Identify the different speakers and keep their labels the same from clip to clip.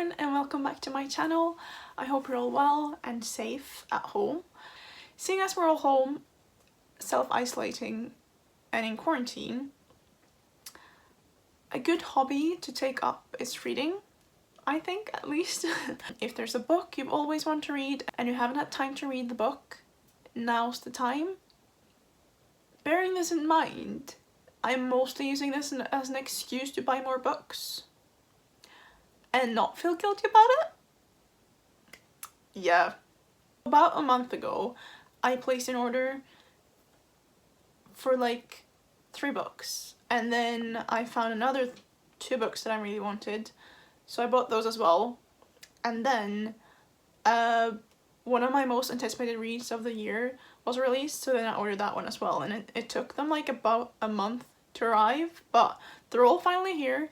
Speaker 1: everyone and welcome back to my channel. I hope you're all well and safe at home. Seeing as we're all home, self-isolating and in quarantine, a good hobby to take up is reading, I think at least. If there's a book you've always wanted to read and you haven't had time to read the book, now's the time. Bearing this in mind, I'm mostly using this as an excuse to buy more books and not feel guilty about it. Yeah. About a month ago, I placed an order for like 3 books, and then I found another 2 books that I really wanted, so I bought those as well. And then one of my most anticipated reads of the year was released, so then I ordered that one as well, and it took them like about a month to arrive, but they're all finally here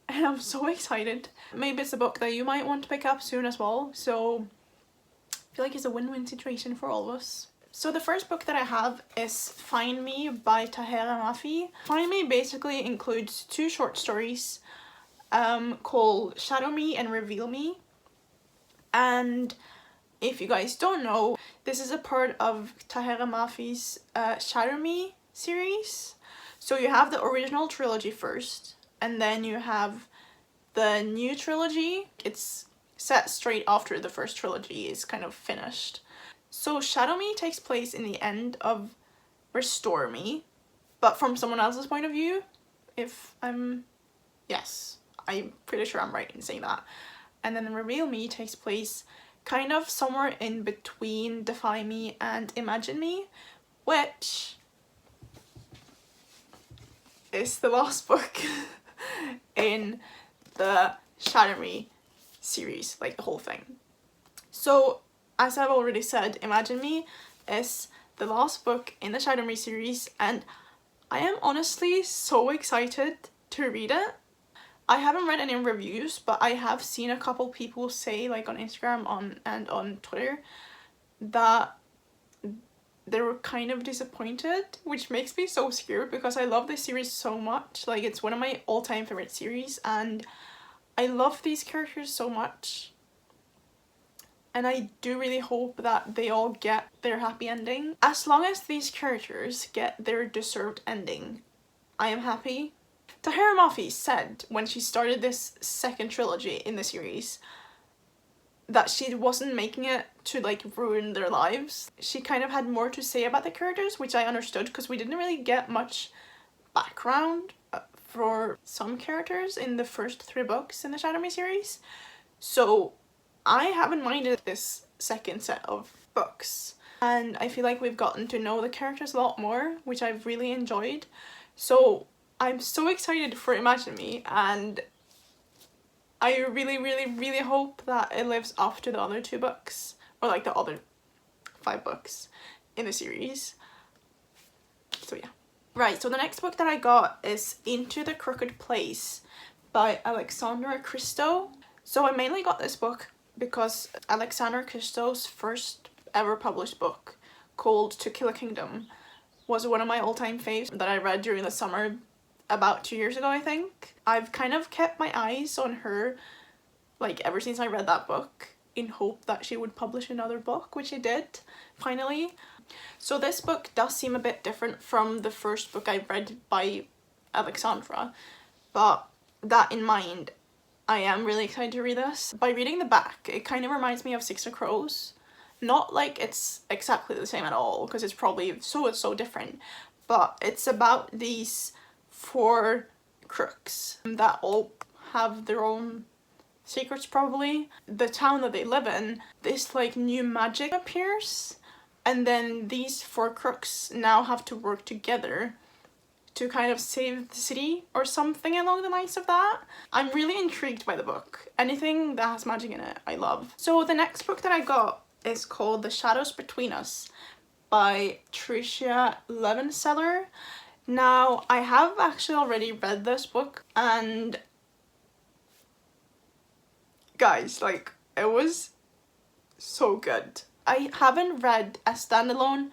Speaker 1: and I'm so excited. Maybe it's a book that you might want to pick up soon as well, so I feel like it's a win-win situation for all of us. So the first book that I have is Find Me by Tahera Mafi. Find Me basically includes 2 short stories called Shadow Me and Reveal Me. And if you guys don't know, this is a part of Tahera Mafi's Shadow Me series. So you have the original trilogy first, and then you have the new trilogy. It's set straight after the first trilogy is kind of finished. So Shadow Me takes place in the end of Restore Me, but from someone else's point of view. Yes, I'm pretty sure I'm right in saying that. And then Reveal Me takes place kind of somewhere in between Defy Me and Imagine Me, which is the last book in the Shadow Me series, like the whole thing. So as I've already said, Imagine Me is the last book in the Shadow Me series, and I am honestly so excited to read it. I haven't read any reviews, but I have seen a couple people say, like on Instagram and on Twitter, that they were kind of disappointed, which makes me so scared because I love this series so much. Like, it's one of my all-time favorite series and I love these characters so much. And I do really hope that they all get their happy ending. As long as these characters get their deserved ending, I am happy. Tahera Mafi said when she started this second trilogy in the series that she wasn't making it to like ruin their lives. She kind of had more to say about the characters, which I understood because we didn't really get much background for some characters in the first 3 books in the Shadow Me series. So I haven't minded this second set of books, and I feel like we've gotten to know the characters a lot more, which I've really enjoyed. So I'm so excited for Imagine Me, and I really hope that it lives up to the other 2 books, or like the other 5 books in the series. So yeah. Right, so the next book that I got is Into the Crooked Place by Alexandra Christo. So I mainly got this book because Alexandra Christo's first ever published book, called To Kill a Kingdom, was one of my all-time faves that I read during the summer about 2 years ago, I think. I've kind of kept my eyes on her like ever since I read that book, in hope that she would publish another book, which she did finally. So this book does seem a bit different from the first book I read by Alexandra, but that in mind, I am really excited to read this. By reading the back, it kind of reminds me of Six of Crows. Not like it's exactly the same at all, because it's probably so different, but it's about these 4 crooks that all have their own secrets probably. The town that they live in, this like new magic appears, and then these 4 crooks now have to work together to kind of save the city or something along the lines of that. I'm really intrigued by the book. Anything that has magic in it, I love. So the next book that I got is called The Shadows Between Us by Tricia Levenseller. Now, I have actually already read this book, and guys, like, it was so good. I haven't read a standalone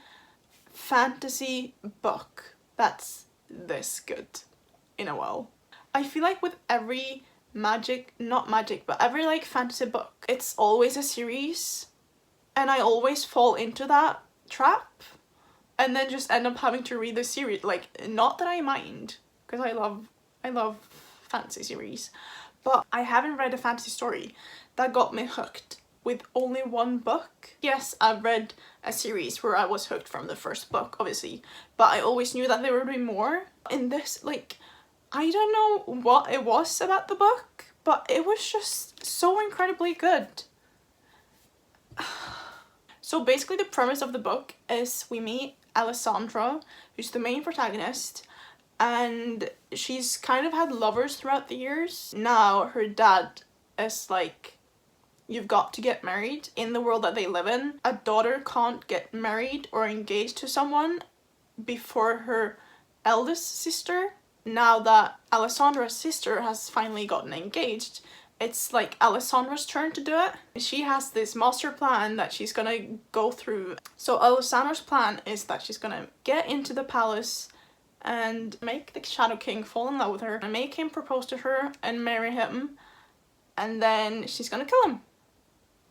Speaker 1: fantasy book that's this good in a while. I feel like with every magic, not magic, but every like fantasy book, it's always a series, and I always fall into that trap and then just end up having to read the series. Like, not that I mind, because I love fantasy series, but I haven't read a fantasy story that got me hooked with only one book. Yes, I've read a series where I was hooked from the first book, obviously, but I always knew that there would be more. In this, like, I don't know what it was about the book, but it was just so incredibly good. So basically the premise of the book is we meet Alessandra, who's the main protagonist, and she's kind of had lovers throughout the years. Now her dad is like, you've got to get married. In the world that they live in, a daughter can't get married or engaged to someone before her eldest sister. Now that Alessandra's sister has finally gotten engaged, it's like Alessandra's turn to do it. She has this master plan that she's gonna go through. So Alessandra's plan is that she's gonna get into the palace and make the Shadow King fall in love with her and make him propose to her and marry him, and then she's gonna kill him.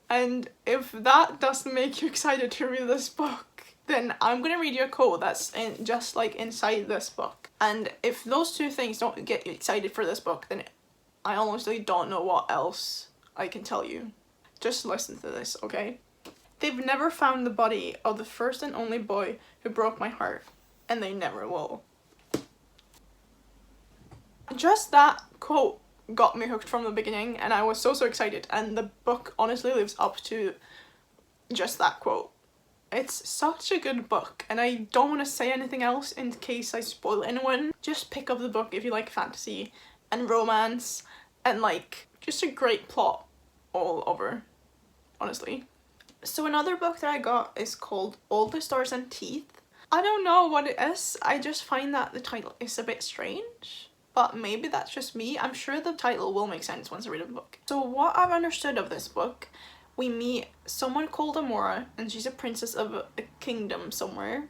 Speaker 1: And if that doesn't make you excited to read this book, then I'm gonna read you a quote that's just like inside this book. And if those two things don't get you excited for this book, then I honestly don't know what else I can tell you. Just listen to this, okay? They've never found the body of the first and only boy who broke my heart, and they never will. Just that quote got me hooked from the beginning, and I was so excited, and the book honestly lives up to just that quote. It's such a good book, and I don't want to say anything else in case I spoil anyone. Just pick up the book if you like fantasy and romance and like just a great plot all over, honestly. So another book that I got is called All the Stars and Teeth. I don't know what it is, I just find that the title is a bit strange, but maybe that's just me. I'm sure the title will make sense once I read the book. So what I've understood of this book, we meet someone called Amora, and she's a princess of a kingdom somewhere.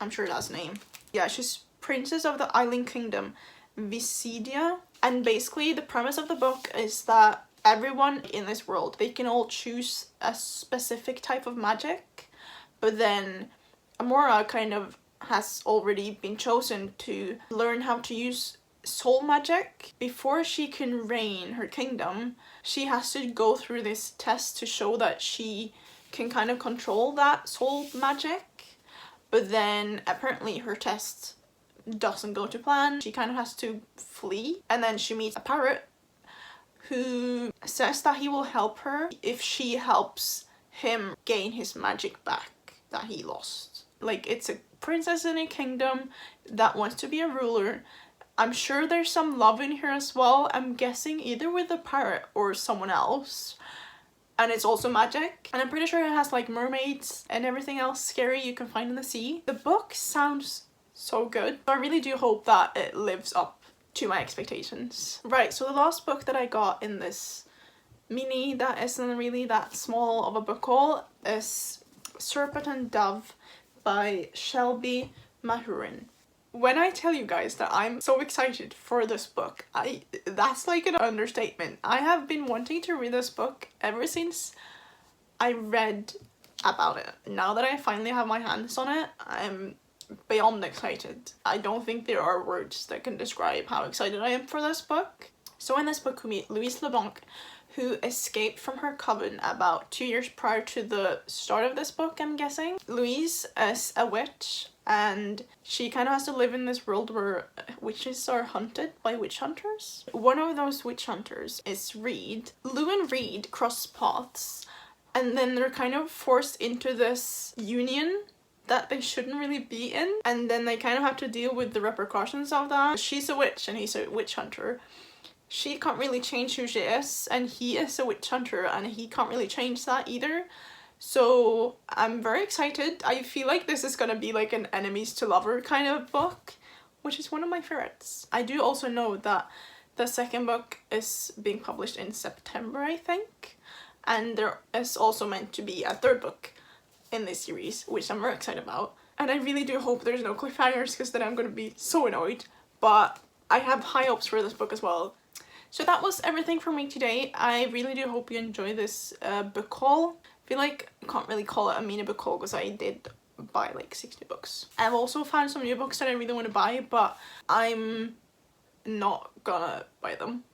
Speaker 1: I'm sure that's the name. Yeah, she's princess of the island kingdom Visidia. And basically the premise of the book is that everyone in this world, they can all choose a specific type of magic, but then Amora kind of has already been chosen to learn how to use soul magic. Before she can reign her kingdom, she has to go through this test to show that she can kind of control that soul magic, but then apparently her test doesn't go to plan. She kind of has to flee, and then she meets a parrot who says that he will help her if she helps him gain his magic back that he lost. Like, it's a princess in a kingdom that wants to be a ruler. I'm sure there's some love in here as well. I'm guessing either with the parrot or someone else. And it's also magic. And I'm pretty sure it has like mermaids and everything else scary you can find in the sea. The book sounds so good. I really do hope that it lives up to my expectations. Right, so the last book that I got in this mini that isn't really that small of a book haul is Serpent and Dove by Shelby Mahurin. When I tell you guys that I'm so excited for this book, that's like an understatement. I have been wanting to read this book ever since I read about it. Now that I finally have my hands on it, I'm beyond excited. I don't think there are words that can describe how excited I am for this book. So in this book we meet Louise LeBlanc, who escaped from her coven about 2 years prior to the start of this book, I'm guessing. Louise is a witch, and she kind of has to live in this world where witches are hunted by witch hunters. One of those witch hunters is Reed. Lou and Reed cross paths, and then they're kind of forced into this union that they shouldn't really be in, and then they kind of have to deal with the repercussions of that. She's a witch and he's a witch hunter. She can't really change who she is, and he is a witch hunter and he can't really change that either. So I'm very excited. I feel like this is gonna be like an enemies to lover kind of book, which is one of my favorites. I do also know that the second book is being published in September, I think, and there is also meant to be a third book in this series, which I'm very excited about. And I really do hope there's no cliffhangers, because then I'm gonna be so annoyed. But I have high hopes for this book as well. So that was everything for me today. I really do hope you enjoy this book haul. I feel like I can't really call it a mini book haul because I did buy like 60 books. I've also found some new books that I really want to buy, but I'm not gonna buy them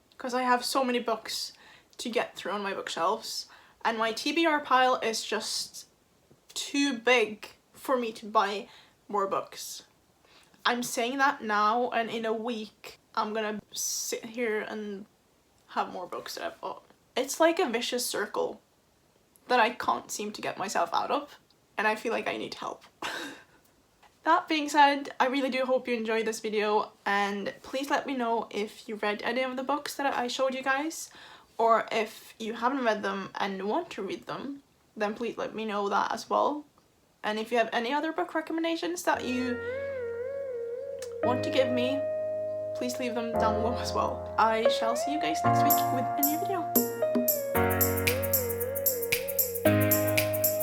Speaker 1: because I have so many books to get through on my bookshelves, and my TBR pile is just too big for me to buy more books. I'm saying that now, and in a week I'm gonna sit here and have more books that I've bought. It's like a vicious circle that I can't seem to get myself out of, and I feel like I need help. That being said, I really do hope you enjoyed this video, and please let me know if you read any of the books that I showed you guys, or if you haven't read them and want to read them, then please let me know that as well. And if you have any other book recommendations that you want to give me, please leave them down below as well. I shall see you guys next week with a new video.